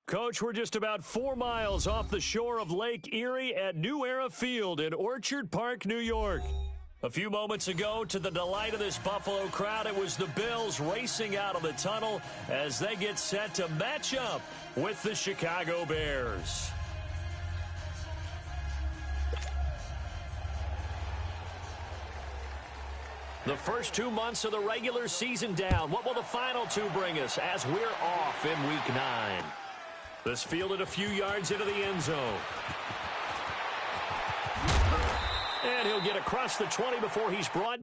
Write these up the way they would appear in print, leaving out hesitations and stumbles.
Coach, we're just about 4 miles off the shore of Lake Erie at New Era Field in Orchard Park, New York. A few moments ago, to the delight of this Buffalo crowd, it was the Bills racing out of the tunnel as they get set to match up with the Chicago Bears. The first 2 months of the regular season down. What will the final 2 bring us as we're off in Week 9? This fielded a few yards into the end zone. And he'll get across the 20 before he's brought.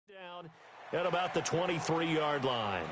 Down at about the 23-yard line.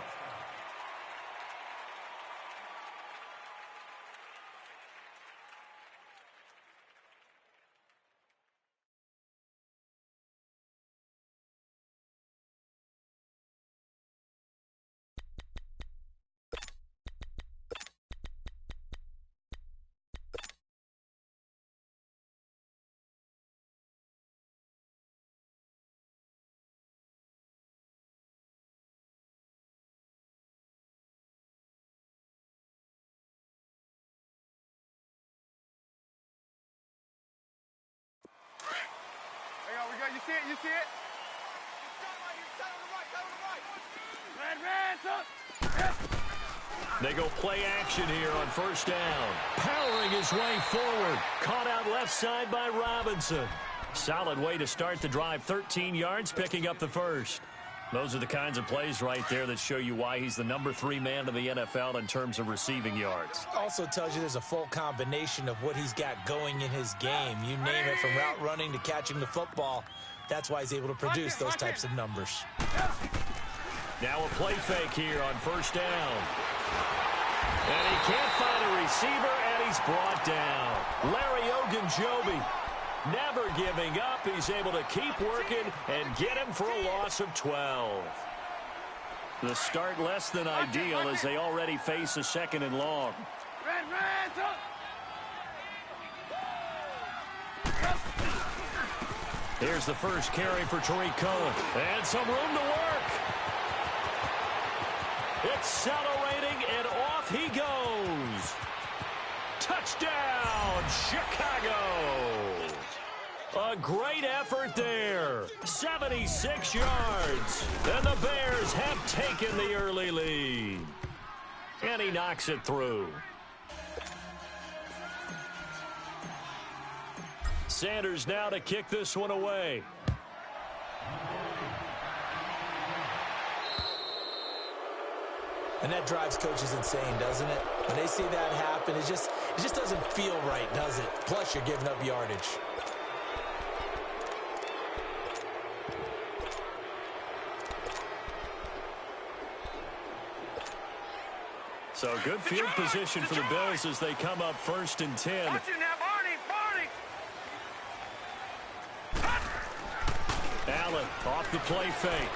You see it? You see it? They go play action here on first down. Powering his way forward. Caught out left side by Robinson. Solid way to start the drive. 13 yards, picking up the first. Those are the kinds of plays right there that show you why he's the number 3 man in the NFL in terms of receiving yards. Also tells you there's a full combination of what he's got going in his game. You name it, from route running to catching the football. That's why he's able to produce those types of numbers. Now a play fake here on first down. And he can't find a receiver, and he's brought down. Larry Ogunjobi, never giving up. He's able to keep working and get him for a loss of 12. The start less than ideal as they already face a 2nd and long. Here's the first carry for Tariq Cohen. And some room to work. Accelerating, and off he goes. Touchdown, Chicago. A great effort there. 76 yards. And the Bears have taken the early lead. And he knocks it through. Sanders now to kick this one away. And that drives coaches insane, doesn't it? When they see that happen, it just doesn't feel right, does it? Plus, you're giving up yardage. So good field position for the Bills as they come up 1st and 10. Allen off the play fake.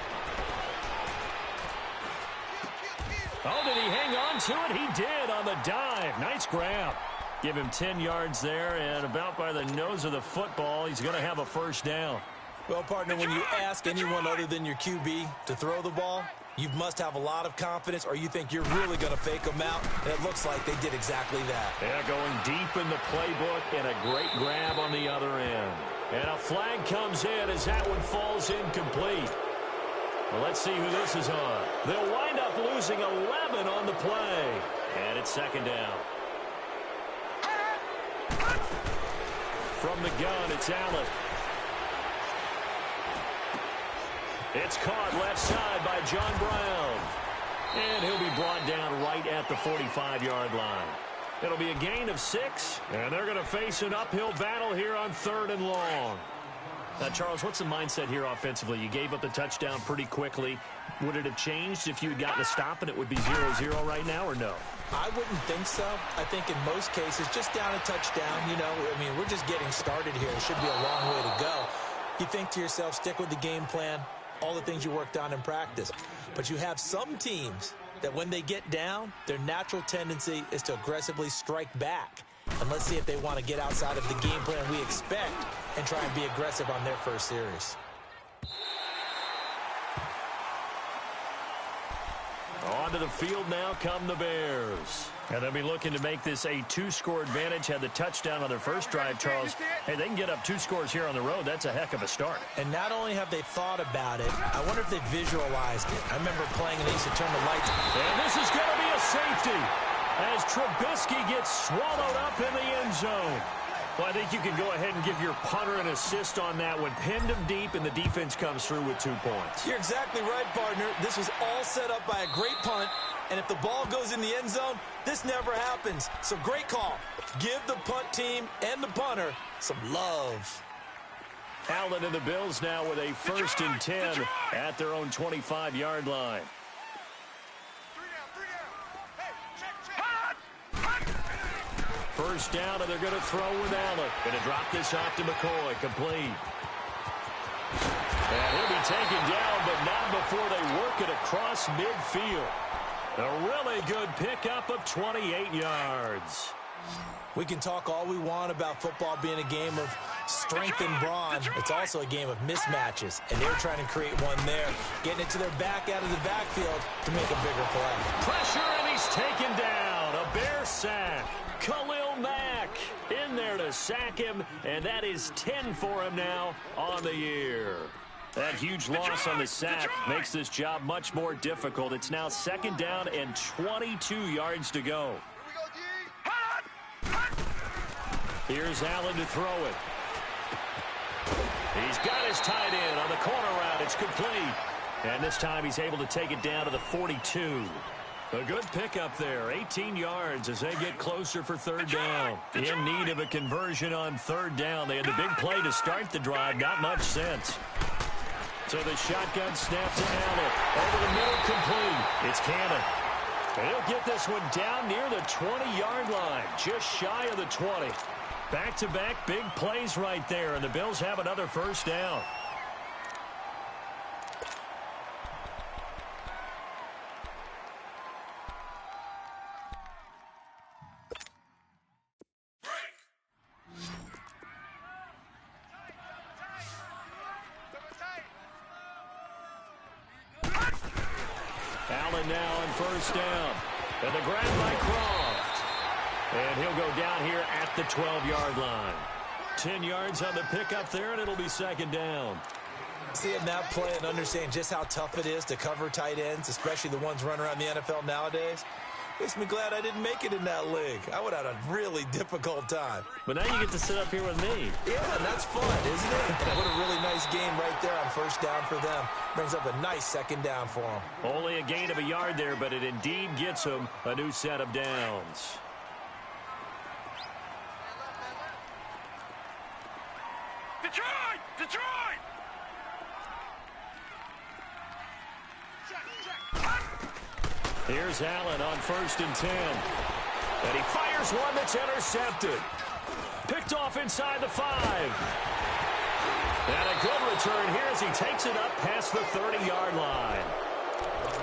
Oh, did he hang on to it? He did on the dive. Nice grab. Give him 10 yards there, and about by the nose of the football, he's going to have a first down. Well, partner, when you ask anyone other than your QB to throw the ball, you must have a lot of confidence, or you think you're really going to fake them out, and it looks like they did exactly that. Yeah, going deep in the playbook, and a great grab on the other end. And a flag comes in as that one falls incomplete. Well, let's see who this is on. They'll wind up losing 11 on the play. And it's 2nd down. From the gun, it's Allen. It's caught left side by John Brown. And he'll be brought down right at the 45-yard line. It'll be a gain of 6, and they're going to face an uphill battle here on 3rd and long. Now, Charles, what's the mindset here offensively? You gave up the touchdown pretty quickly. Would it have changed if you had gotten a stop and it would be 0-0 right now, or no? I wouldn't think so. I think in most cases, just down a touchdown, we're just getting started here. It should be a long way to go. You think to yourself, stick with the game plan, all the things you worked on in practice. But you have some teams that when they get down, their natural tendency is to aggressively strike back. And let's see if they want to get outside of the game plan we expect and try and be aggressive on their first series. Onto the field now come the Bears. And they'll be looking to make this a 2-score advantage. Had the touchdown on their first drive, Charles. Hey, they can get up 2 scores here on the road. That's a heck of a start. And not only have they thought about it, I wonder if they visualized it. I remember playing and they used to turn the lights. And this is going to be a safety as Trubisky gets swallowed up in the end zone. Well, I think you can go ahead and give your punter an assist on that one. Pinned him deep, and the defense comes through with 2 points. You're exactly right, partner. This was all set up by a great punt. And if the ball goes in the end zone, this never happens. So great call. Give the punt team and the punter some love. Allen and the Bills now with a 1st and 10 at their own 25-yard line. First down, and they're going to throw with Allen. Going to drop this off to McCoy. Complete. And he'll be taken down, but not before they work it across midfield. A really good pickup of 28 yards. We can talk all we want about football being a game of strength and brawn. It's also a game of mismatches, and they're trying to create one there, getting it to their back out of the backfield to make a bigger play. Pressure, and he's taken down. A Bear sack. Khalil Mack in there to sack him, and that is 10 for him now on the year. That huge loss on the sack makes this job much more difficult. It's now 2nd down and 22 yards to go. Here's Allen to throw it. He's got his tight end on the corner route. It's complete. And this time he's able to take it down to the 42. A good pickup there, 18 yards as they get closer for 3rd down. In need of a conversion on 3rd down. They had the big play to start the drive, not much sense. So the shotgun snap to Allen. Over the middle, complete. It's Cannon. And he'll get this one down near the 20-yard line, just shy of the 20. Back-to-back big plays right there, and the Bills have another 1st down. Allen now on 1st down. And the grab by Croft. And he'll go down here at the 12-yard line. 10 yards on the pickup there, and it'll be 2nd down. Seeing that play and understanding just how tough it is to cover tight ends, especially the ones running around the NFL nowadays, makes me glad I didn't make it in that league. I would have had a really difficult time. But now you get to sit up here with me. Yeah, and that's fun, isn't it? What a really nice game right there on 1st down for them. Brings up a nice 2nd down for them. Only a gain of a yard there, but it indeed gets them a new set of downs. Detroit! Detroit! Here's Allen on 1st and 10. And he fires one that's intercepted. Picked off inside the 5. And a good return here as he takes it up past the 30-yard line.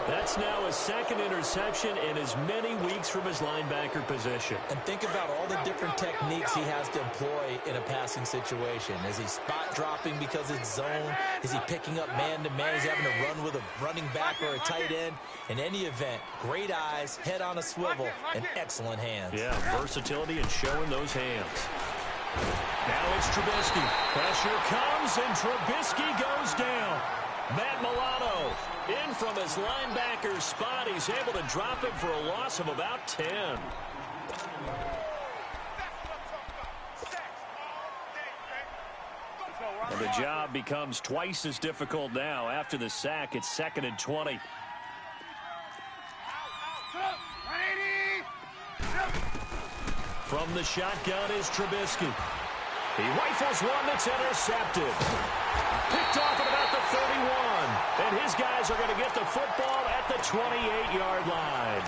That's now his 2nd interception in as many weeks from his linebacker position. And think about all the different techniques he has to employ in a passing situation. Is he spot dropping because it's zone? Is he picking up man-to-man? Is he having to run with a running back or a tight end? In any event, great eyes, head on a swivel, and excellent hands. Yeah, versatility and showing those hands. Now it's Trubisky. Pressure comes, and Trubisky goes down. Matt Milano in from his linebacker spot. He's able to drop it for a loss of about 10. The job becomes twice as difficult now. After the sack, it's 2nd and 20. From the shotgun is Trubisky. He rifles one that's intercepted. Picked off at about the 31. And his guys are going to get the football at the 28-yard line.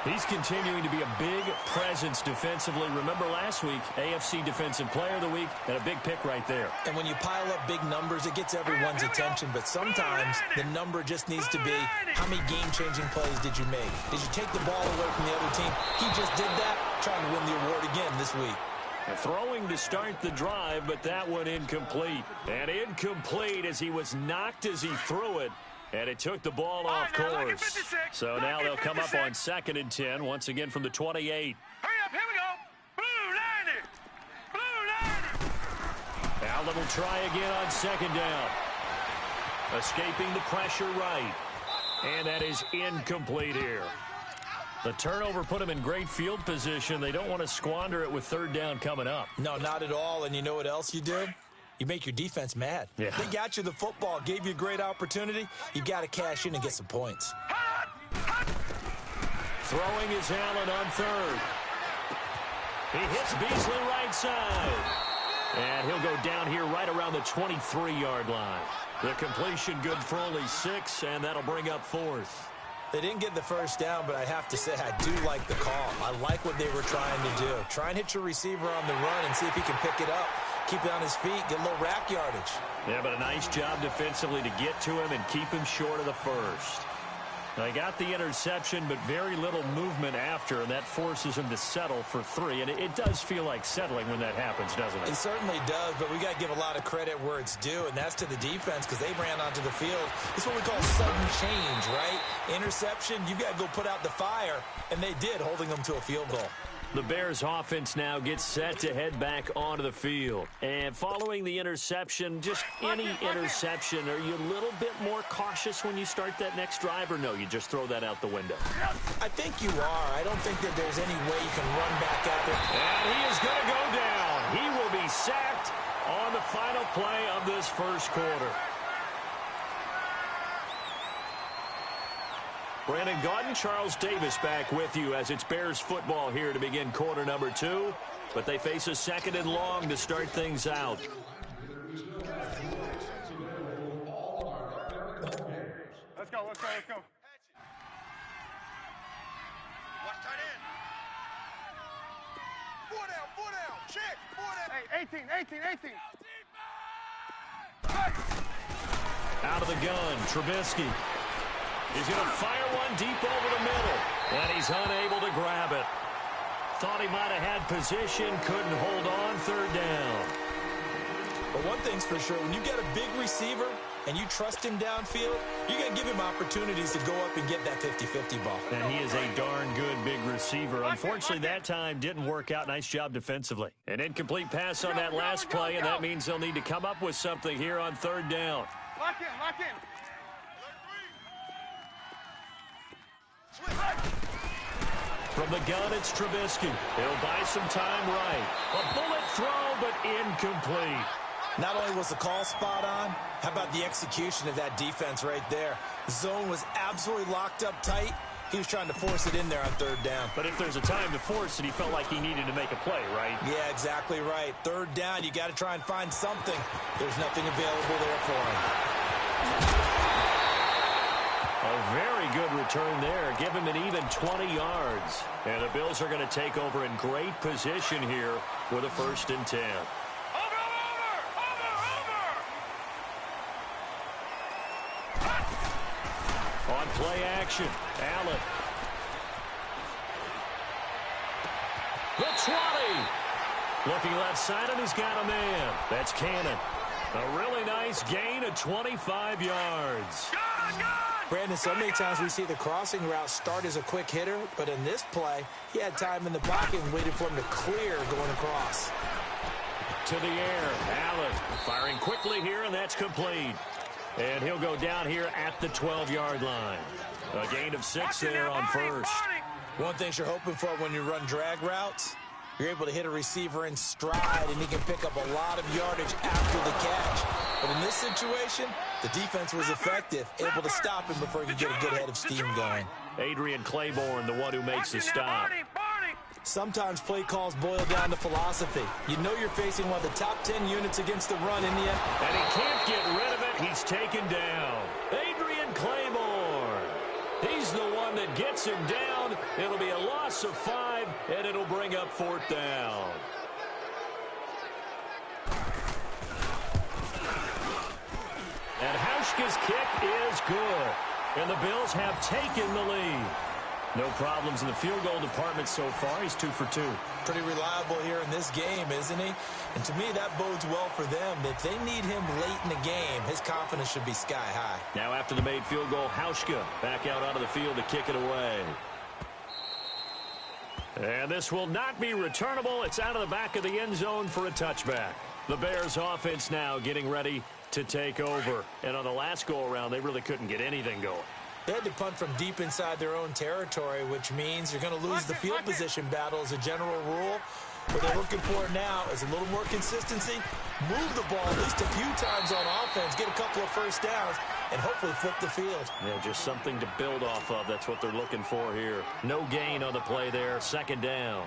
He's continuing to be a big presence defensively. Remember last week, AFC Defensive Player of the Week, and a big pick right there. And when you pile up big numbers, it gets everyone's attention. But sometimes the number just needs to be, how many game-changing plays did you make? Did you take the ball away from the other team? He just did that, trying to win the award again this week. Throwing to start the drive, but that one incomplete. And incomplete as he was knocked as he threw it. And it took the ball off course. So now they'll come up on 2nd and 10, once again from the 28. Hurry up, here we go. Blue 90. Allen will try again on 2nd down. Escaping the pressure right. And that is incomplete here. The turnover put him in great field position. They don't want to squander it with 3rd down coming up. No, not at all. And you know what else you do? You make your defense mad. Yeah. They got you the football, gave you a great opportunity. You got to cash in and get some points. Throwing is Allen on 3rd. He hits Beasley right side. And he'll go down here right around the 23-yard line. The completion good for only 6, and that'll bring up 4th. They didn't get the 1st down, but I have to say I do like the call. I like what they were trying to do. Try and hit your receiver on the run and see if he can pick it up. Keep it on his feet, get a little rack yardage. Yeah, but a nice job defensively to get to him and keep him short of the 1st. They got the interception, but very little movement after, and that forces him to settle for 3. And it does feel like settling when that happens, doesn't it? It certainly does, but we got to give a lot of credit where it's due, and that's to the defense because they ran onto the field. It's what we call sudden change, right? Interception, you got to go put out the fire, and they did, holding them to a field goal. The Bears offense now gets set to head back onto the field. And following the interception, just any interception, are you a little bit more cautious when you start that next drive, or no, you just throw that out the window? I think you are. I don't think that there's any way you can run back out there. And he is going to go down. He will be sacked on the final play of this 1st quarter. Brandon Gaudin, Charles Davis back with you as it's Bears football here to begin quarter number 2. But they face a 2nd and long to start things out. Let's go. Watch tight end. 4 down. Check. 4 down. Hey, 18. Out of the gun, Trubisky. He's going to fire one deep over the middle. And he's unable to grab it. Thought he might have had position, couldn't hold on, 3rd down. But one thing's for sure, when you get a big receiver and you trust him downfield, you're going to give him opportunities to go up and get that 50-50 ball. And he is a darn good big receiver. Unfortunately, that time didn't work out. Nice job defensively. An incomplete pass on that last play, and that means they'll need to come up with something here on 3rd down. Lock in. From the gun, it's Trubisky. He'll buy some time right. A bullet throw, but incomplete. Not only was the call spot on, how about the execution of that defense right there? The zone was absolutely locked up tight. He was trying to force it in there on 3rd down. But if there's a time to force it, he felt like he needed to make a play, right? Yeah, exactly right. 3rd down, you got to try and find something. There's nothing available there for him. A very good return there. Give him an even 20 yards. And the Bills are going to take over in great position here with a 1st and 10. On play action, Allen. The 20. Looking left side, and he's got a man. That's Cannon. A really nice gain of 25 yards. Brandon, so many times we see the crossing route start as a quick hitter, but in this play, he had time in the pocket and waited for him to clear going across. To the air, Allen firing quickly here, and that's complete. And he'll go down here at the 12-yard line. A gain of 6 there on 1st. One thing you're hoping for when you run drag routes, You're able to hit a receiver in stride, and he can pick up a lot of yardage after the catch. But in this situation, the defense was effective, able to stop him before he could get a good head of steam going. Adrian Claiborne, the one who makes the stop. Sometimes play calls boil down to philosophy. You know you're facing one of the top 10 units against the run in the end. And he can't get rid of it. He's taken down. Adrian Claiborne. He's the one that gets him down. It'll be a loss of 5, and it'll bring up 4th down. And Hauschka's kick is good. And the Bills have taken the lead. No problems in the field goal department so far. He's 2 for 2. Pretty reliable here in this game, isn't he? And to me, that bodes well for them. If they need him late in the game, his confidence should be sky high. Now after the made field goal, Hauschka back out onto the field to kick it away. And this will not be returnable. It's out of the back of the end zone for a touchback. The Bears offense now getting ready to take over. And on the last go-around, they really couldn't get anything going. They had to punt from deep inside their own territory, which means you're going to lose the field position battle as a general rule. What they're looking for now is a little more consistency, move the ball at least a few times on offense, get a couple of first downs, and hopefully flip the field. Yeah, just something to build off of. That's what they're looking for here. No gain on the play there. 2nd down.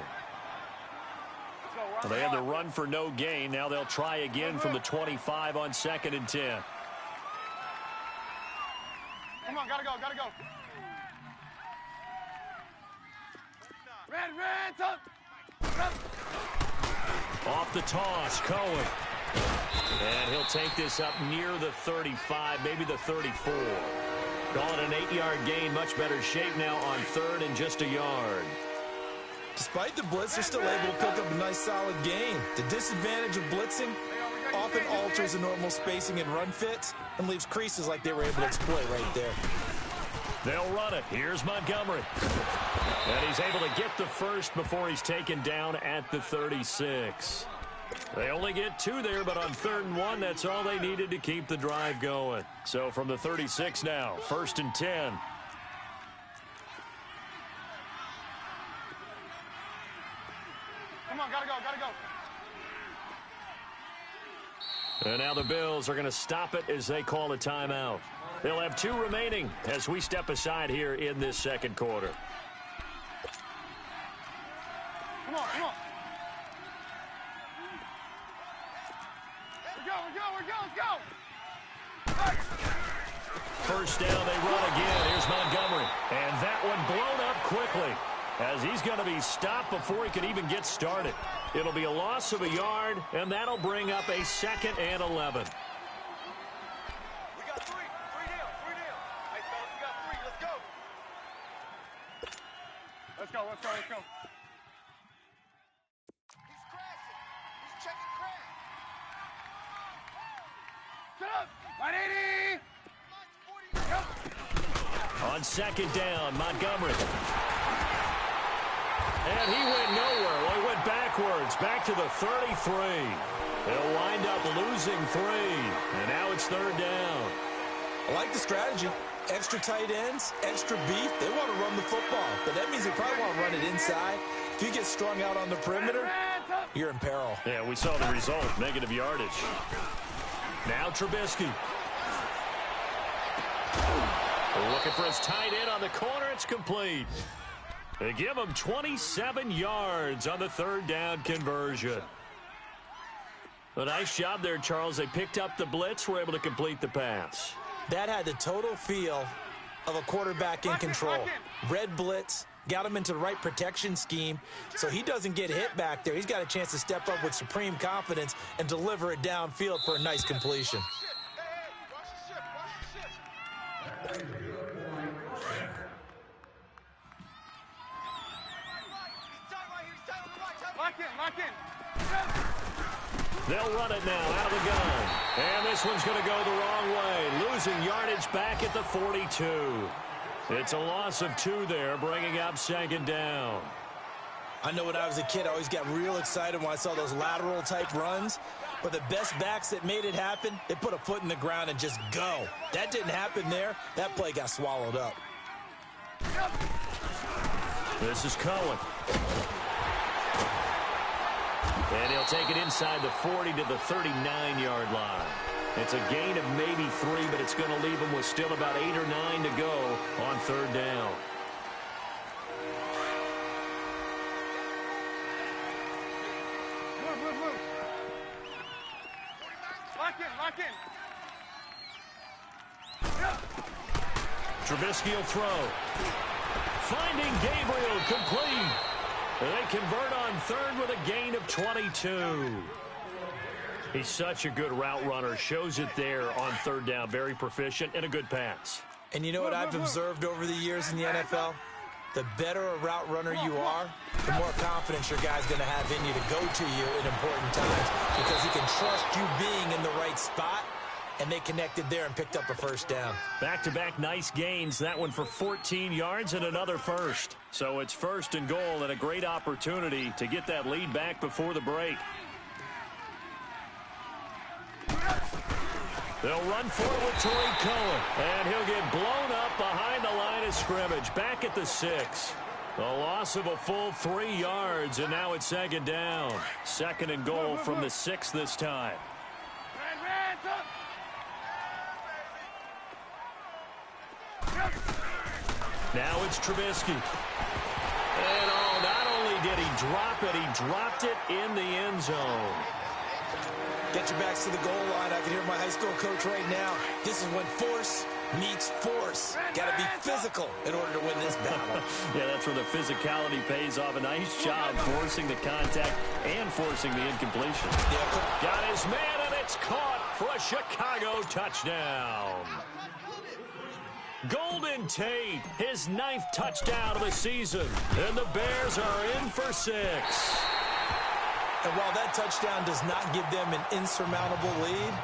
Well, they had the run for no gain. Now they'll try again from the 25 on 2nd and 10. Come on, gotta go. Red, top. Off the toss, Cohen. And he'll take this up near the 35, maybe the 34. Call it an 8-yard gain, much better shape now on 3rd and just a yard. Despite the blitz, they're still able to pick up a nice solid gain. The disadvantage of blitzing often alters the normal spacing and run fits and leaves creases like they were able to exploit right there. They'll run it. Here's Montgomery. And he's able to get the first before he's taken down at the 36. They only get 2 there, but on 3rd and 1, that's all they needed to keep the drive going. So from the 36 now, 1st and 10. Come on, gotta go. And now the Bills are going to stop it as they call a timeout. They'll have 2 remaining as we step aside here in this 2nd quarter. Come on. We're go. Let's go. First down, they run again. Here's Montgomery. And that one blown up quickly as he's going to be stopped before he can even get started. It'll be a loss of a yard, and that'll bring up a 2nd and 11. We got 3. 3 down. Hey, fellas, we got 3. Let's go. Let's go. He's crashing. He's checking crash. Shut up. 180. On 2nd down, Montgomery. And he went nowhere. Well, he went backwards, back to the 33. They'll wind up losing 3. And now it's 3rd down. I like the strategy. Extra tight ends, extra beef. They want to run the football, but that means they probably want to run it inside. If you get strung out on the perimeter, you're in peril. Yeah, we saw the result, negative yardage. Now Trubisky. Looking for his tight end on the corner. It's complete. They give him 27 yards on the 3rd down conversion. A nice job there, Charles. They picked up the blitz, were able to complete the pass. That had the total feel of a quarterback in control. Red blitz, got him into the right protection scheme, so he doesn't get hit back there. He's got a chance to step up with supreme confidence and deliver it downfield for a nice completion. Lock in. They'll run it now out of the gun. And this one's going to go the wrong way. Losing yardage back at the 42. It's a loss of 2 there, bringing up 2nd down. I know when I was a kid, I always got real excited when I saw those lateral-type runs. But the best backs that made it happen, they put a foot in the ground and just go. That didn't happen there. That play got swallowed up. This is Cohen. And he'll take it inside the 40 to the 39-yard line. It's a gain of maybe 3, but it's going to leave him with still about 8 or 9 to go on third down. Lock in. Trubisky will throw. Finding Gabriel, complete. They convert on third with a gain of 22. He's such a good route runner. Shows it there on third down. Very proficient and a good pass. And you know what I've observed over the years in the NFL? The better a route runner you are, the more confidence your guy's going to have in you to go to you in important times because he can trust you being in the right spot, and they connected there and picked up a first down. Back-to-back nice gains. That one for 14 yards and another first. So it's first and goal and a great opportunity to get that lead back before the break. They'll run forward with Tariq Cohen, and he'll get blown up behind the line of scrimmage, back at the 6. A loss of a full 3 yards, and now it's second down. Second and goal from the 6 this time. Now it's Trubisky. And not only did he drop it, he dropped it in the end zone. Get your backs to the goal line. I can hear my high school coach right now. This is when force meets force. Got to be physical in order to win this battle. Yeah, that's where the physicality pays off. A nice job forcing the contact and forcing the incompletion. Yeah, got his man, and it's caught for a Chicago touchdown. Golden Tate, his 9th touchdown of the season. And the Bears are in for 6. And while that touchdown does not give them an insurmountable lead,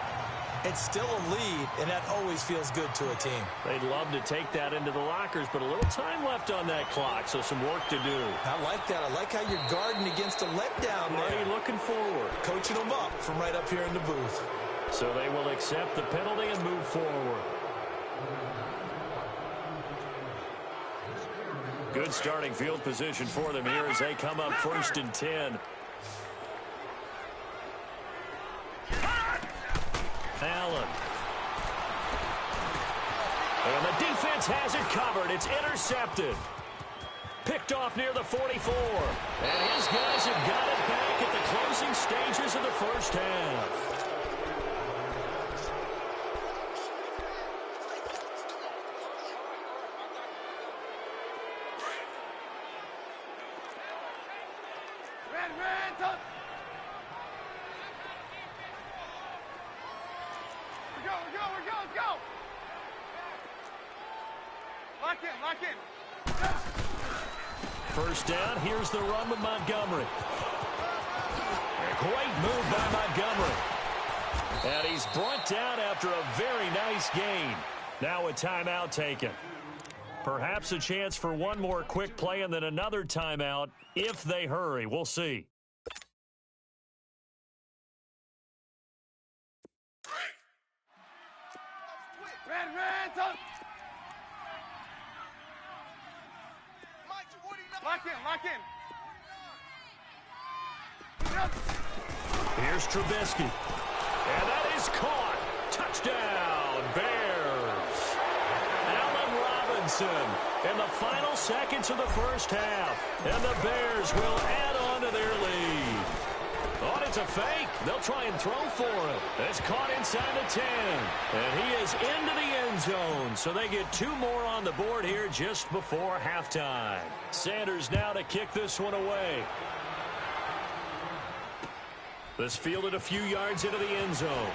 it's still a lead, and that always feels good to a team. They'd love to take that into the lockers, but a little time left on that clock, so some work to do. I like that. I like how you're guarding against a letdown there. Already looking forward. Coaching them up from right up here in the booth. So they will accept the penalty and move forward. Good starting field position for them here as they come up first and 10. Allen. And the defense has it covered. It's intercepted. Picked off near the 44. And his guys have got it back at the closing stages of the first half. Lock in. First down, here's the run with Montgomery. A great move by Montgomery. And he's brought down after a very nice gain. Now a timeout taken. Perhaps a chance for one more quick play and then another timeout if they hurry. We'll see. Lock in. Here's Trubisky. And that is caught. Touchdown, Bears. Allen Robinson in the final seconds of the first half. And the Bears will add on to their lead. Oh, it's a fake. They'll try and throw for him. It's caught inside the 10. And he is into the end zone. So they get 2 more on the board here just before halftime. Sanders now to kick this one away. This fielded a few yards into the end zone.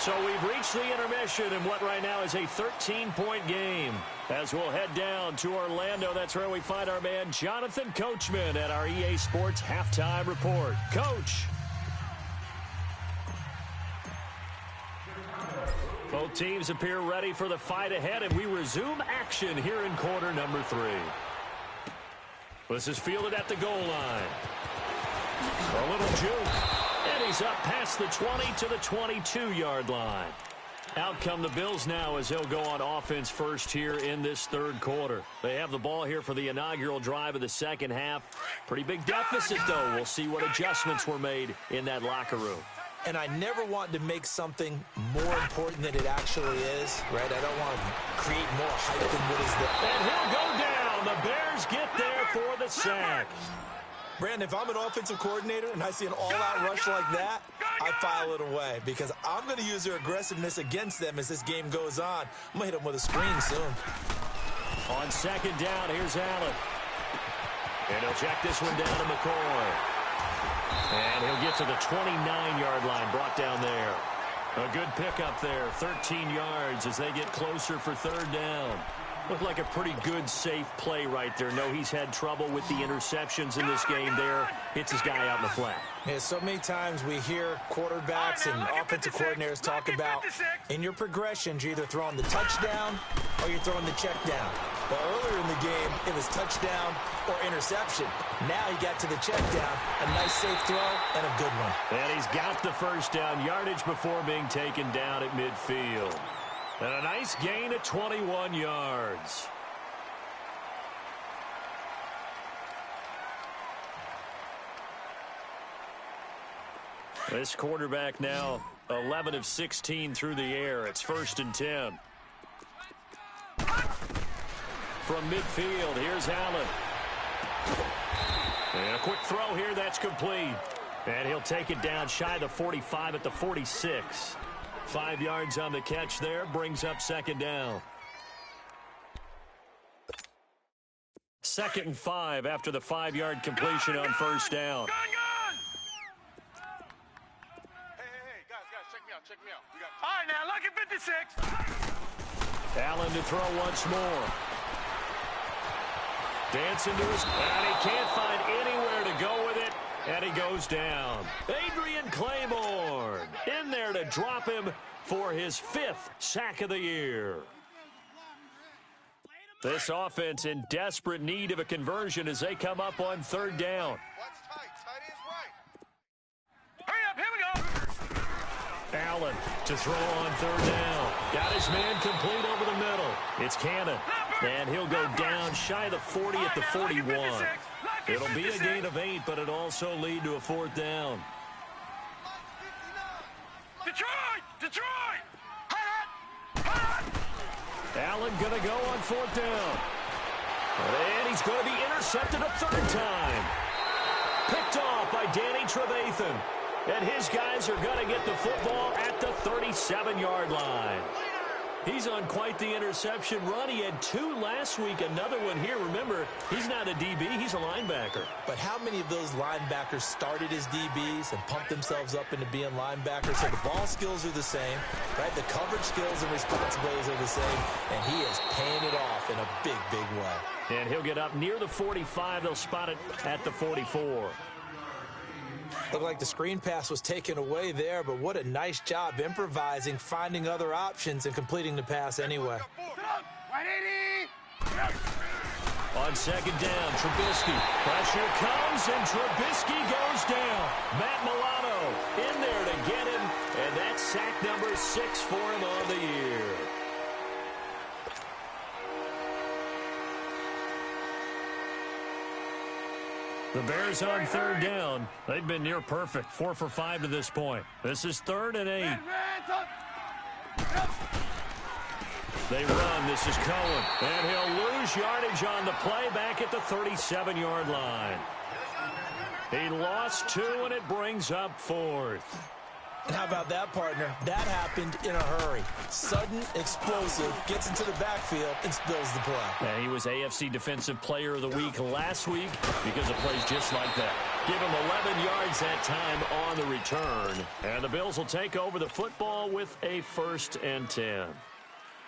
So we've reached the intermission in what right now is a 13-point game. As we'll head down to Orlando, that's where we find our man Jonathan Coachman at our EA Sports Halftime Report. Coach. Both teams appear ready for the fight ahead, and we resume action here in quarter number 3. This is fielded at the goal line. A little juke. And he's up past the 20 to the 22-yard line. Out come the Bills now as they'll go on offense first here in this third quarter. They have the ball here for the inaugural drive of the second half. Pretty big deficit, though. We'll see what adjustments were made in that locker room. And I never want to make something more important than it actually is, right? I don't want to create more hype than what is there. And he'll go down. The Bears get there for the sack. Brandon, if I'm an offensive coordinator and I see an all-out rush like that, I file it away because I'm going to use their aggressiveness against them as this game goes on. I'm going to hit them with a screen soon. On second down, here's Allen. And he'll check this one down to McCoy. And he'll get to the 29-yard line, brought down there. A good pickup there, 13 yards as they get closer for third down. Looked like a pretty good, safe play right there. No, he's had trouble with the interceptions in this game there. Hits his guy out in the flat. Yeah, so many times we hear quarterbacks and offensive coordinators talk about in your progressions, you're either throwing the touchdown or you're throwing the check down. But earlier in the game, it was touchdown or interception. Now he got to the check down, a nice safe throw, and a good one. And he's got the first down yardage before being taken down at midfield. And a nice gain of 21 yards. This quarterback now 11 of 16 through the air. It's 1st and 10. From midfield, here's Allen. And a quick throw here, that's complete. And he'll take it down shy of the 45 at the 46. 5 yards on the catch there, brings up second down. 2nd and 5 after the 5-yard completion on first down. Hey, guys, check me out. We got... All right, now, look at 56. Allen to throw once more. Dancing to his... And he can't find anywhere to go with it. And he goes down. Adrian Claiborne in there to drop him for his 5th sack of the year. This offense in desperate need of a conversion as they come up on third down. What's tight? Tight is right. Hurry up, here we go. Allen to throw on third down. Got his man complete over the middle. It's Cannon. And he'll go down shy of the 40 at the 41. It'll be a gain of 8, but it'll also lead to a 4th down. Detroit! Allen going to go on 4th down. And he's going to be intercepted a 3rd time. Picked off by Danny Trevathan. And his guys are going to get the football at the 37-yard line. He's on quite the interception run. He had 2 last week, another one here. Remember, he's not a DB, he's a linebacker. But how many of those linebackers started as DBs and pumped themselves up into being linebackers? So the ball skills are the same, right? The coverage skills and responsibilities are the same, and he is paying it off in a big, big way. And he'll get up near the 45. They'll spot it at the 44. Looked like the screen pass was taken away there, but what a nice job improvising, finding other options, and completing the pass anyway. On second down, Trubisky. Pressure comes, and Trubisky goes down. Matt Milano in there to get him, and that's sack number 6 for him on the year. The Bears on third down. They've been near perfect. 4 for 5 to this point. This is 3rd and 8. They run. This is Cohen. And he'll lose yardage on the play back at the 37-yard line. He lost 2, and it brings up 4th. And how about that, partner? That happened in a hurry. Sudden, explosive, gets into the backfield, and spills the play. And he was AFC Defensive Player of the Week last week because of plays just like that. Give him 11 yards that time on the return. And the Bills will take over the football with a 1st and 10.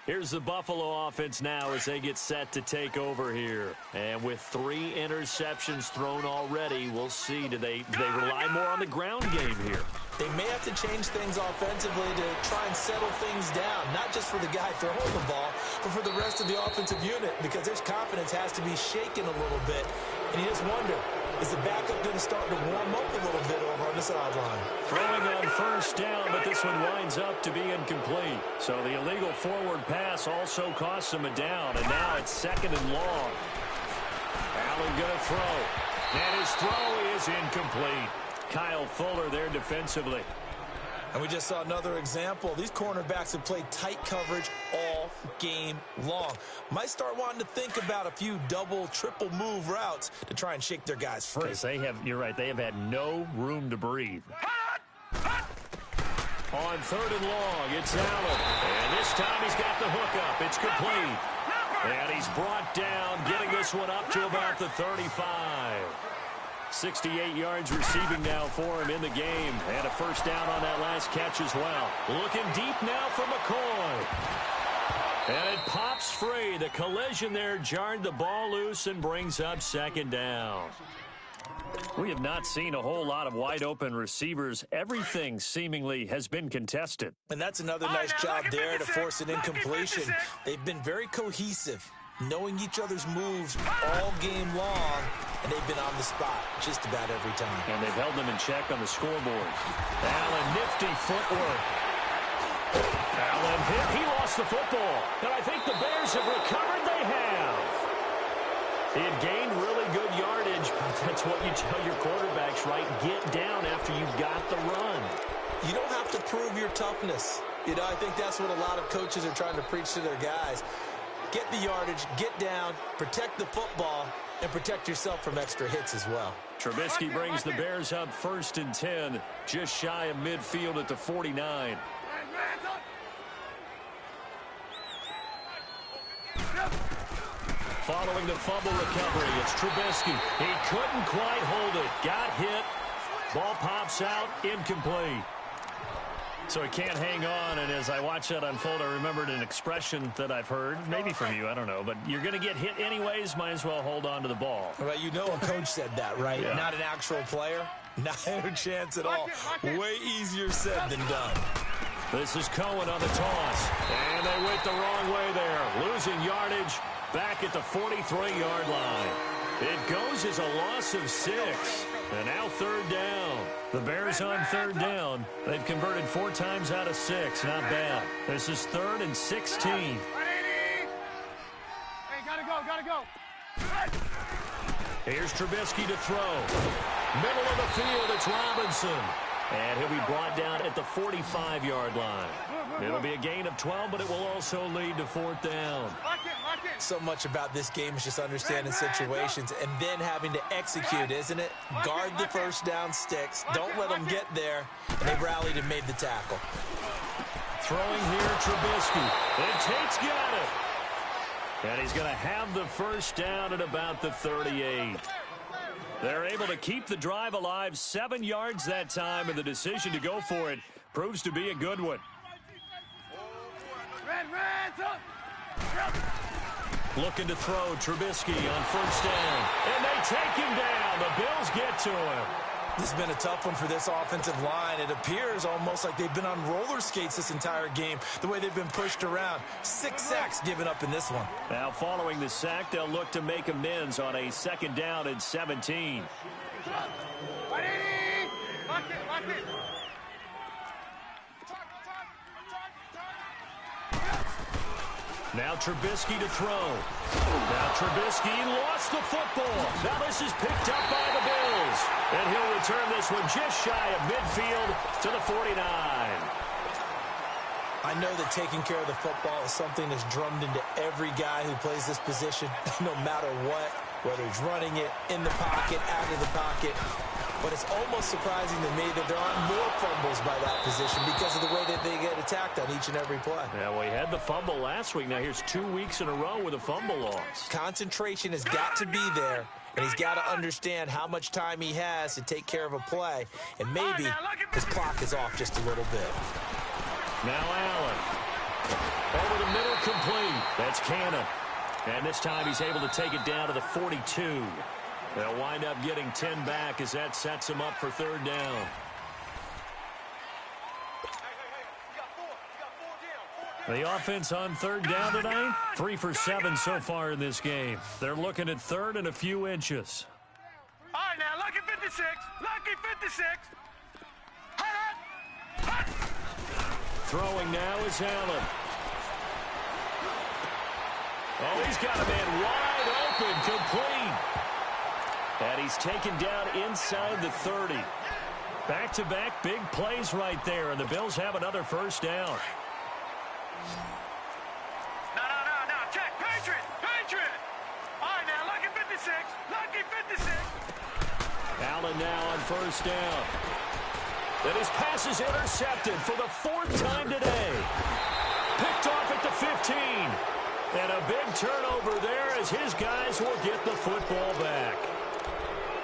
Here's the Buffalo offense now as they get set to take over here. And with 3 interceptions thrown already, we'll see. Do they rely more on the ground game here? They may have to change things offensively to try and settle things down, not just for the guy throwing the ball, but for the rest of the offensive unit, because their confidence has to be shaken a little bit. And you just wonder, Is the backup going to start to warm up a little bit over on the sideline? Throwing on first down, but this one winds up to be incomplete. So the illegal forward pass also costs him a down, and now it's 2nd and long. Allen going to throw, and his throw is incomplete. Kyle Fuller there defensively. And we just saw another example. These cornerbacks have played tight coverage all game long. Might start wanting to think about a few double, triple move routes to try and shake their guys free. You're right, they have had no room to breathe. On 3rd and long, it's Allen. And this time he's got the hook up. It's complete. And he's brought down, getting this one up to about the 35. 68 yards receiving now for him in the game. And a first down on that last catch as well. Looking deep now for McCoy. And it pops free. The collision there jarred the ball loose and brings up 2nd down. We have not seen a whole lot of wide-open receivers. Everything seemingly has been contested. And that's another nice job there to force an incompletion. They've been very cohesive, knowing each other's moves all game long, and they've been on the spot just about every time. And they've held them in check on the scoreboard. Allen, nifty footwork. Allen hit. He lost the football. And I think the Bears have recovered. They have. He had gained really good yardage. That's what you tell your quarterbacks, right? Get down after you've got the run. You don't have to prove your toughness. You know, I think that's what a lot of coaches are trying to preach to their guys. Get the yardage, get down, protect the football, and protect yourself from extra hits as well. Trubisky brings the Bears up 1st and 10, just shy of midfield at the 49. Following the fumble recovery, it's Trubisky. He couldn't quite hold it. Got hit. Ball pops out, incomplete. So he can't hang on, and as I watch that unfold, I remembered an expression that I've heard, maybe from you, I don't know, but you're going to get hit anyways, might as well hold on to the ball. Well, you know a coach said that, right? Yeah. Not an actual player. Not a chance at all. Way easier said than done. This is Cohen on the toss, and they went the wrong way there. Losing yardage back at the 43-yard line. It goes as a loss of 6. And now 3rd down. The Bears on 3rd down. They've converted 4 times out of 6. Not bad. This is 3rd and 16. Hey, gotta go. Here's Trubisky to throw. Middle of the field, it's Robinson. And he'll be brought down at the 45-yard line. It'll be a gain of 12, but it will also lead to 4th down. So much about this game is just understanding situations and then having to execute, isn't it? Guard the first down sticks. Don't let them get there. And they rallied and made the tackle. Throwing here, Trubisky. And Tate's got it. And he's going to have the first down at about the 38. They're able to keep the drive alive, 7 yards that time, and the decision to go for it proves to be a good one. Looking to throw, Trubisky on first down. And they take him down. The Bills get to him. This has been a tough one for this offensive line. It appears almost like they've been on roller skates this entire game, the way they've been pushed around. 6 sacks given up in this one. Now, following the sack, they'll look to make amends on a 2nd down and 17. Now Trubisky to throw. Now Trubisky lost the football. Now this is picked up by the Bills. And he'll return this one just shy of midfield to the 49. I know that taking care of the football is something that's drummed into every guy who plays this position, no matter what, whether he's running it, in the pocket, out of the pocket. But it's almost surprising to me that there aren't more fumbles by that position because of the way that they get attacked on each and every play. Yeah, well, he had the fumble last week. Now here's 2 weeks in a row with a fumble loss. Concentration has got to be there, and he's got to understand how much time he has to take care of a play. And maybe his clock is off just a little bit. Now Allen. Over the middle, complete. That's Cannon. And this time he's able to take it down to the 42. They'll wind up getting 10 back as that sets him up for 3rd down. The offense on 3rd down tonight, 3 for 7 so far in this game. They're looking at 3rd and a few inches. All right, now 56. Lucky 56. Throwing now is Allen. Oh, he's got a man wide open, complete. And he's taken down inside the 30. Back-to-back big plays right there, and the Bills have another first down. No. Check. Patriot. All right, now, lucky 56. Lucky 56. Allen now on first down. And his pass is intercepted for the fourth time today. Picked off at the 15. And a big turnover there as his guys will get the football back.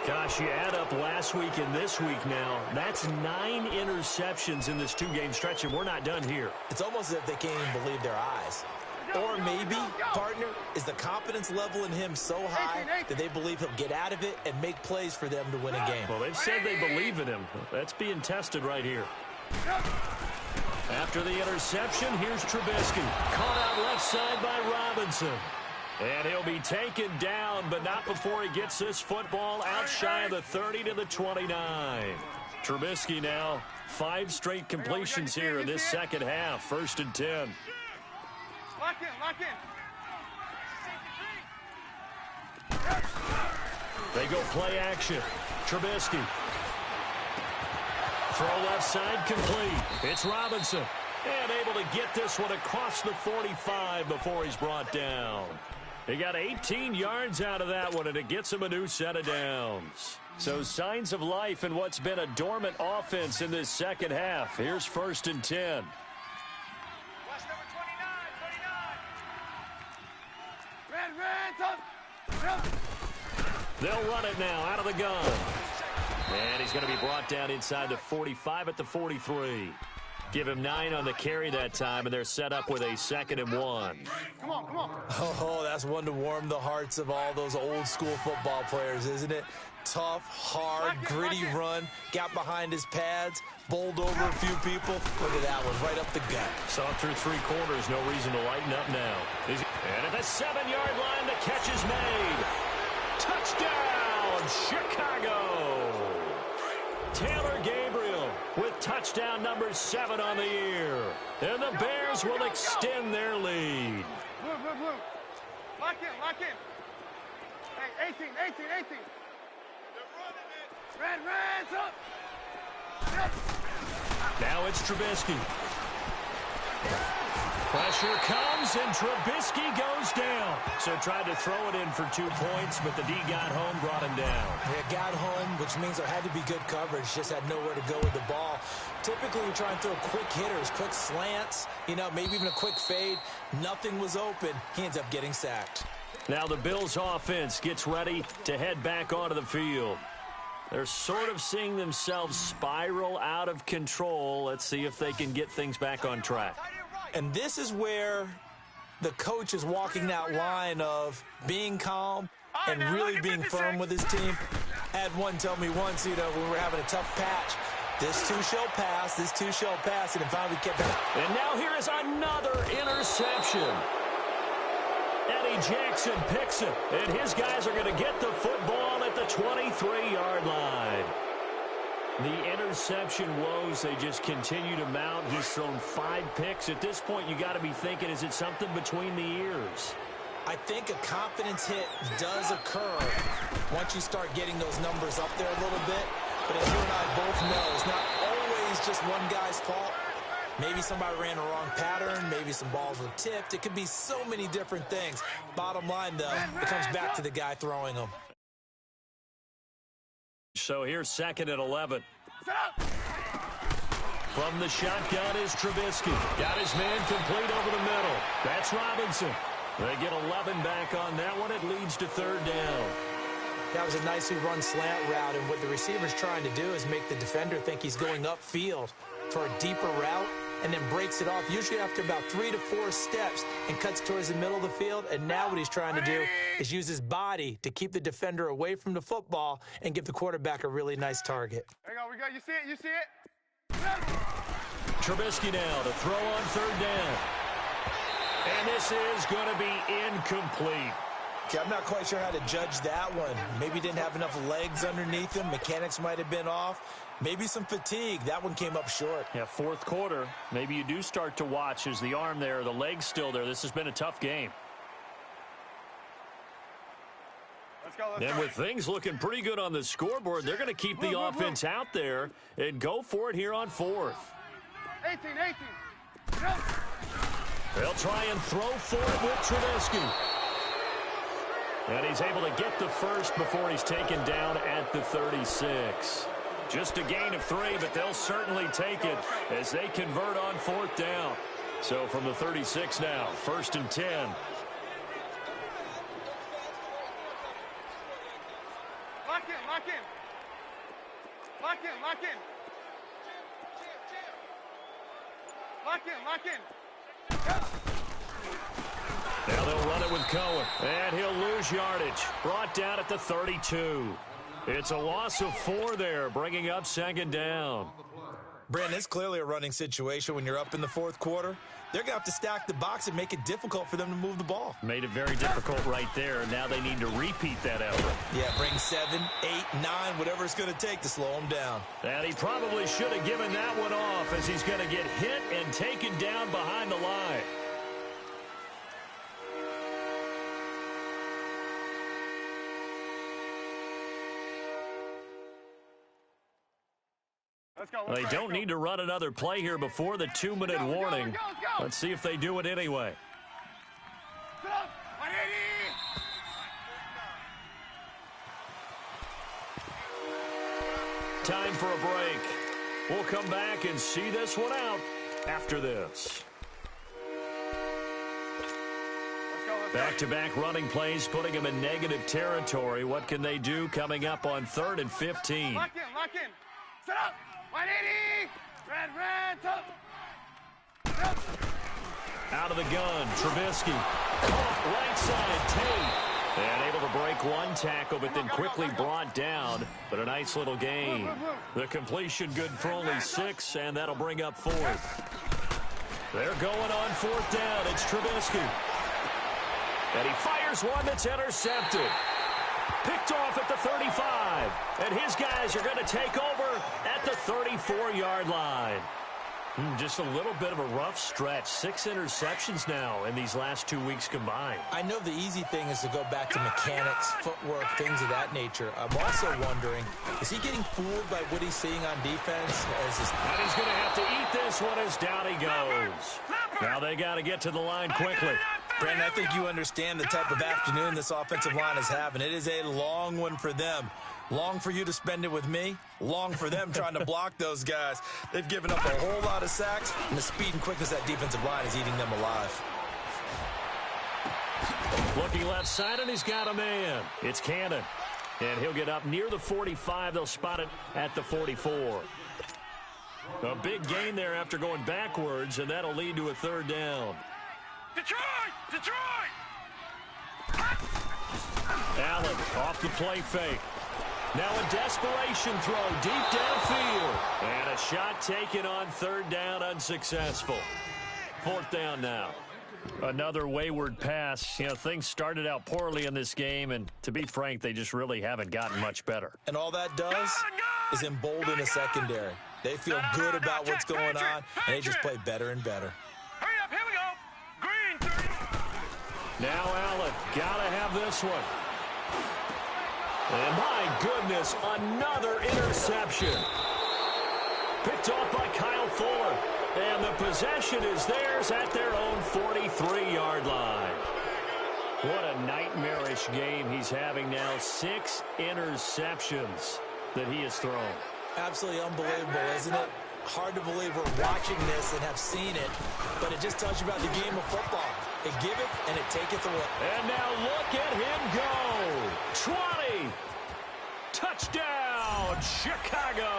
Gosh, you add up last week and this week now. That's 9 interceptions in this 2-game stretch, and we're not done here. It's almost as if they can't even believe their eyes. Or maybe, partner, is the confidence level in him so high that they believe he'll get out of it and make plays for them to win a game. Well, they've said they believe in him. That's being tested right here. After the interception, here's Trubisky. Caught out left side by Robinson. And he'll be taken down, but not before he gets this football out shy of the 30 to the 29. Trubisky now, 5 straight completions here in this second half. 1st and 10. Lock in. They go play action. Trubisky. Throw left side complete. It's Robinson. And able to get this one across the 45 before he's brought down. He got 18 yards out of that one, and it gets him a new set of downs. So signs of life in what's been a dormant offense in this second half. Here's 1st and 10. West number 29. Red, They'll run it now out of the gun. And he's going to be brought down inside the 45 at the 43. Give him 9 on the carry that time, and they're set up with a 2nd and 1. Come on. Oh, that's one to warm the hearts of all those old school football players, isn't it? Tough, hard, gritty run, got behind his pads, bowled over a few people. Look at that one, right up the gut. Saw through 3 quarters, no reason to lighten up now. And at the 7-yard line, the catch is made. Touchdown, Chicago! Taylor Gabriel with touchdown number 7 on the year. And the Bears will extend their lead. Blue. Lock in. Hey, 18. They're running it. Red's up. Now it's Trubisky. Pressure comes, and Trubisky goes down. So tried to throw it in for 2 points, but the D got home, brought him down. Yeah, got home, which means there had to be good coverage. Just had nowhere to go with the ball. Typically, we try and throw quick hitters, quick slants, maybe even a quick fade. Nothing was open. He ends up getting sacked. Now the Bills' offense gets ready to head back onto the field. They're sort of seeing themselves spiral out of control. Let's see if they can get things back on track. And this is where the coach is walking that line of being calm and really being firm with his team. I had one tell me once, when we were having a tough patch, this too shall pass, and it finally kept it. And now here is another interception. Eddie Jackson picks it, and his guys are going to get the football at the 23-yard line. The interception woes, they just continue to mount. He's thrown 5 picks. At this point, you got to be thinking, is it something between the ears? I think a confidence hit does occur once you start getting those numbers up there a little bit. But as you and I both know, it's not always just one guy's fault. Maybe somebody ran a wrong pattern. Maybe some balls were tipped. It could be so many different things. Bottom line, though, it comes back to the guy throwing them. So here's 2nd and 11. From the shotgun is Trubisky. Got his man complete over the middle. That's Robinson. They get 11 back on that one. It leads to 3rd down. That was a nicely run slant route, and what the receiver's trying to do is make the defender think he's going upfield for a deeper route, and then breaks it off, usually after about 3 to 4 steps, and cuts towards the middle of the field. And now what he's trying to do is use his body to keep the defender away from the football and give the quarterback a really nice target. There you go. You see it? Trubisky now to throw on 3rd down. And this is going to be incomplete. Okay, I'm not quite sure how to judge that one. Maybe didn't have enough legs underneath him. Mechanics might have been off. Maybe some fatigue. That one came up short. Yeah, fourth quarter. Maybe you do start to watch as the arm there, the leg's still there. This has been a tough game. And with things looking pretty good on the scoreboard, they're going to keep the offense out there and go for it here on fourth. 18. They'll try and throw for it with Trubisky. And he's able to get the first before he's taken down at the 36. Just a gain of 3, but they'll certainly take it as they convert on fourth down. So from the 36 now, 1st and 10. Lock in. Now they'll run it with Cohen, and he'll lose yardage. Brought down at the 32. It's a loss of 4 there, bringing up 2nd down. Brandon, it's clearly a running situation when you're up in the fourth quarter. They're going to have to stack the box and make it difficult for them to move the ball. Made it very difficult right there. Now they need to repeat that effort. Yeah, bring 7, 8, 9, whatever it's going to take to slow them down. And he probably should have given that one off as he's going to get hit and taken down behind the line. They don't need to run another play here before the 2-minute warning. Let's see if they do it anyway. Time for a break. We'll come back and see this one out after this. Back-to-back running plays putting them in negative territory. What can they do coming up on 3rd and 15? Lock in. Set up. 180! Red, top! Out of the gun, Trubisky. Caught right side, Tate. And able to break one tackle, but then quickly brought down. But a nice little gain. The completion good for only 6, and that'll bring up 4th. They're going on 4th down. It's Trubisky. And he fires one that's intercepted. Picked off at the 35. And his guys are going to take over at the 34-yard line. Just a little bit of a rough stretch. 6 interceptions now in these last 2 weeks combined. I know the easy thing is to go back to mechanics, footwork, things of that nature. I'm also wondering, is he getting fooled by what he's seeing on defense? And he's going to have to eat this one as down he goes. Now they got to get to the line quickly. Brandon, I think you understand the type of afternoon this offensive line is having. It is a long one for them. Long for you to spend it with me. Long for them trying to block those guys. They've given up a whole lot of sacks, and the speed and quickness of that defensive line is eating them alive. Looking left side, and he's got a man. It's Cannon. And he'll get up near the 45. They'll spot it at the 44. A big gain there after going backwards, and that'll lead to a 3rd down. Detroit! Allen off the play fake. Now a desperation throw deep downfield. And a shot taken on 3rd down, unsuccessful. 4th down now. Another wayward pass. You know, things started out poorly in this game, and to be frank, they just really haven't gotten much better. And all that does is embolden a secondary. They feel good about what's going on, and they just play better and better. Hurry up, here we go. Green 30. Now Allen, gotta have this one. And my goodness, another interception. Picked off by Kyle Fuller. And the possession is theirs at their own 43-yard line. What a nightmarish game he's having now. 6 interceptions that he has thrown. Absolutely unbelievable, isn't it? Hard to believe we're watching this and have seen it, but it just tells you about the game of football. It give it and it take it away. And now look at him go. 20. Touchdown, Chicago.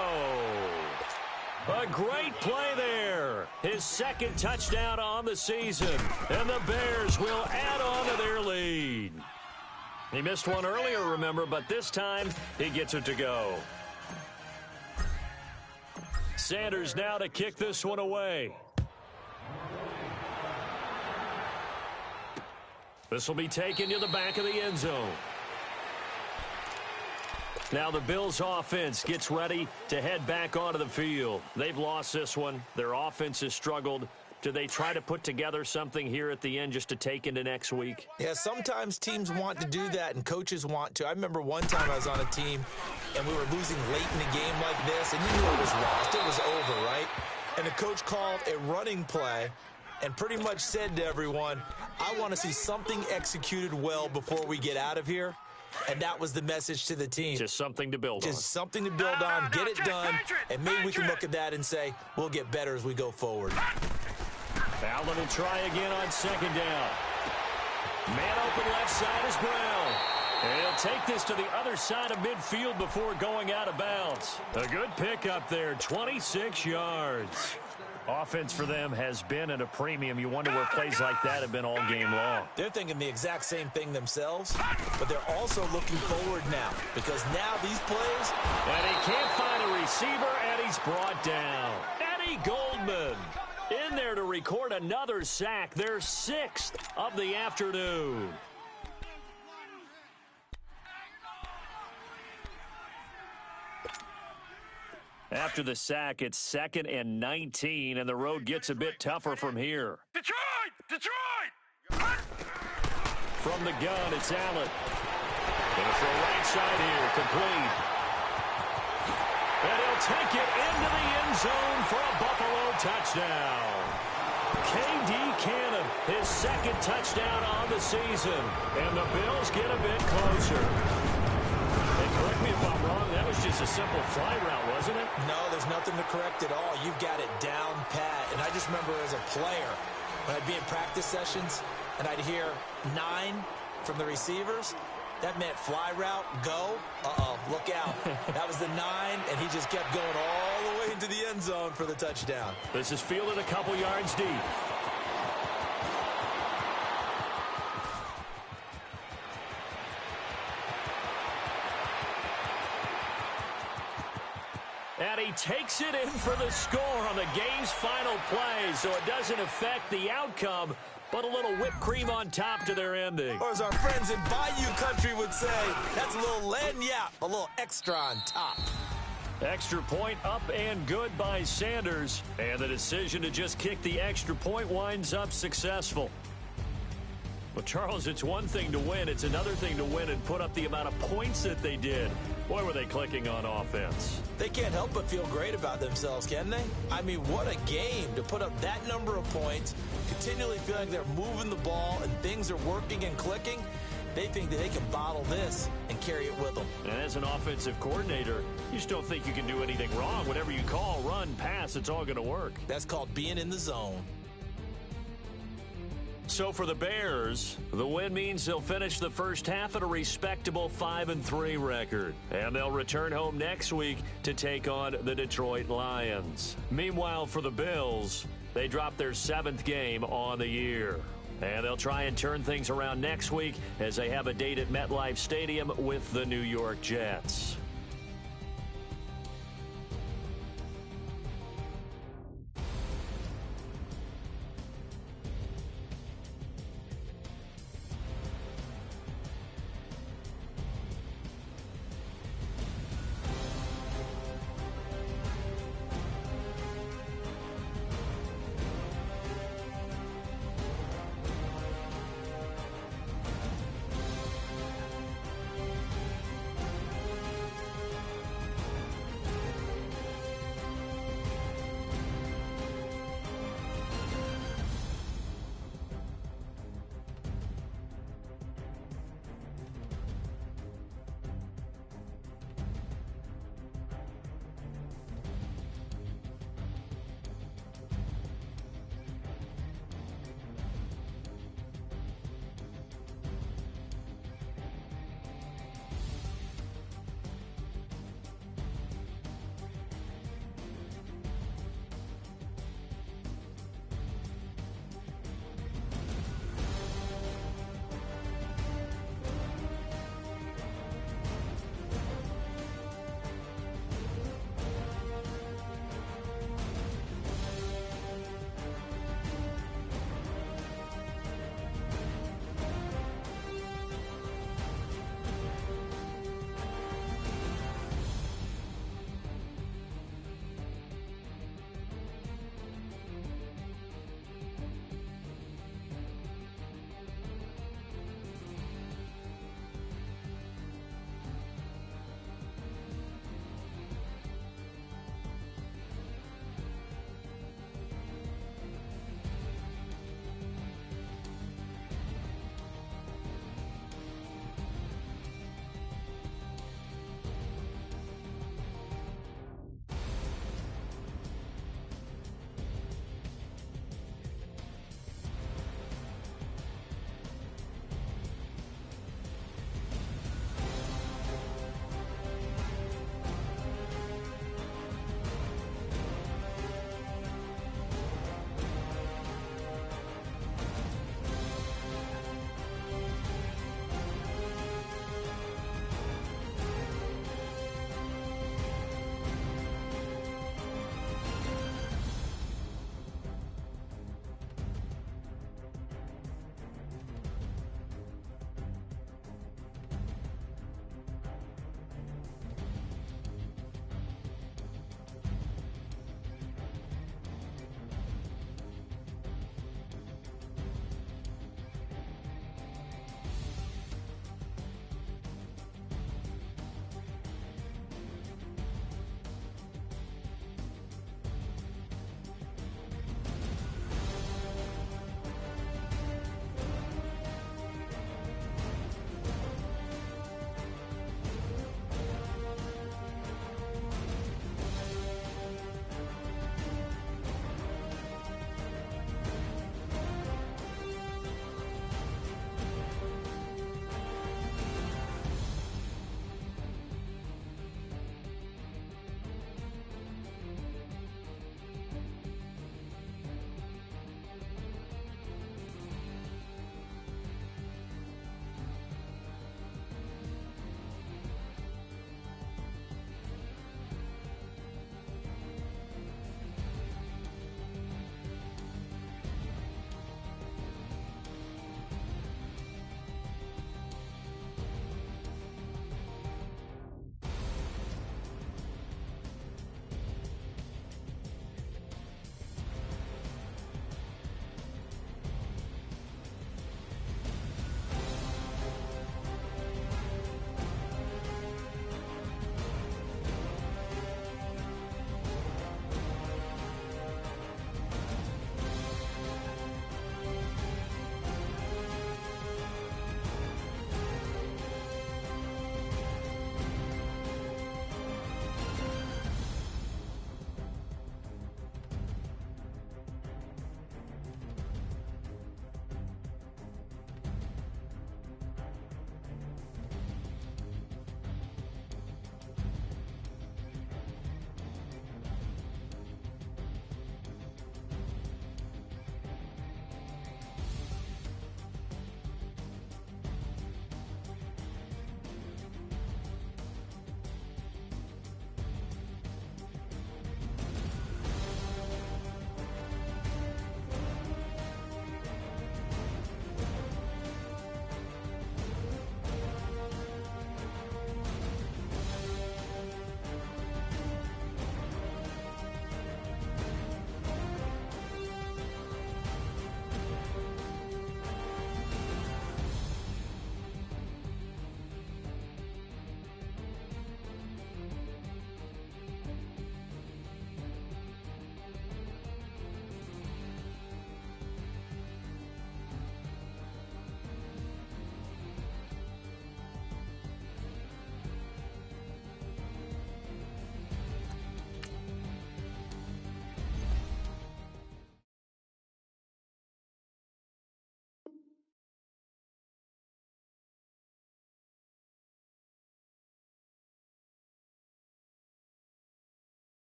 A great play there. His 2nd touchdown on the season. And the Bears will add on to their lead. He missed one earlier, remember, but this time he gets it to go. Sanders now to kick this one away. This will be taken to the back of the end zone. Now the Bills offense gets ready to head back onto the field. They've lost this one. Their offense has struggled. Do they try to put together something here at the end just to take into next week? Yeah, sometimes teams want to do that and coaches want to. I remember one time I was on a team and we were losing late in the game like this, and you knew it was lost. It was over, right? And the coach called a running play and pretty much said to everyone, I want to see something executed well before we get out of here. And that was the message to the team. Just something to build on. Just something to build on, get it done, and maybe we can look at that and say, we'll get better as we go forward. Allen will try again on second down. Man open left side is Brown. And he'll take this to the other side of midfield before going out of bounds. A good pickup there, 26 yards. Offense for them has been at a premium. You wonder where plays like that have been all game long. They're thinking the exact same thing themselves, but they're also looking forward now because now these plays. And he can't find a receiver, and he's brought down. Eddie Goldman in there to record another sack, their 6th of the afternoon. After the sack, it's 2nd and 19, and the road gets a bit tougher from here. Detroit! Detroit! From the gun, it's Allen. Gonna throw right side here, complete. And he'll take it into the end zone for a Buffalo touchdown. K.D. Cannon, his 2nd touchdown on the season. And the Bills get a bit closer. And correct me if I'm wrong, that was just a simple fly route, wasn't it? No, there's nothing to correct at all. You've got it down pat. And I just remember as a player, when I'd be in practice sessions and I'd hear 9 from the receivers, that meant fly route, go. Uh-oh, look out. That was the 9, and he just kept going all the way into the end zone for the touchdown. This is fielded a couple yards deep. And he takes it in for the score on the game's final play, so it doesn't affect the outcome, but a little whipped cream on top to their ending. Or as our friends in Bayou Country would say, that's a little lagniappe, a little extra on top. Extra point up and good by Sanders. And the decision to just kick the extra point winds up successful. Well, Charles, it's one thing to win. It's another thing to win and put up the amount of points that they did. Boy, were they clicking on offense. They can't help but feel great about themselves, can they? I mean, what a game to put up that number of points, continually feel like they're moving the ball and things are working and clicking. They think that they can bottle this and carry it with them. And as an offensive coordinator, you just don't think you can do anything wrong. Whatever you call, run, pass, it's all going to work. That's called being in the zone. So for the Bears, the win means they'll finish the first half at a respectable 5-3 record. And they'll return home next week to take on the Detroit Lions. Meanwhile, for the Bills, they dropped their 7th game on the year. And they'll try and turn things around next week as they have a date at MetLife Stadium with the New York Jets.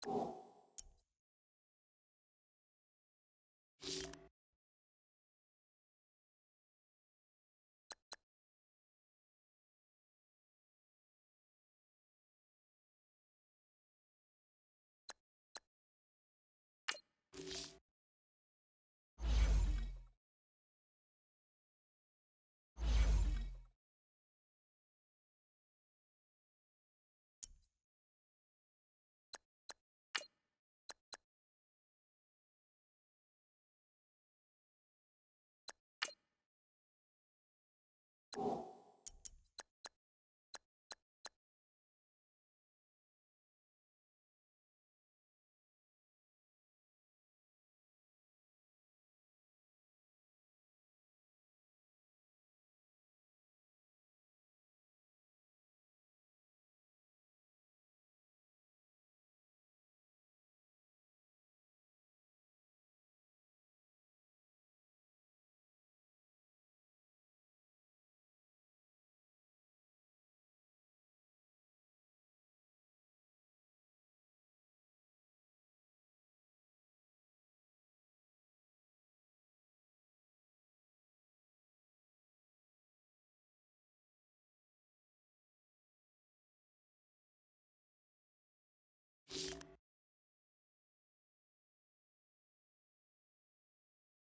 you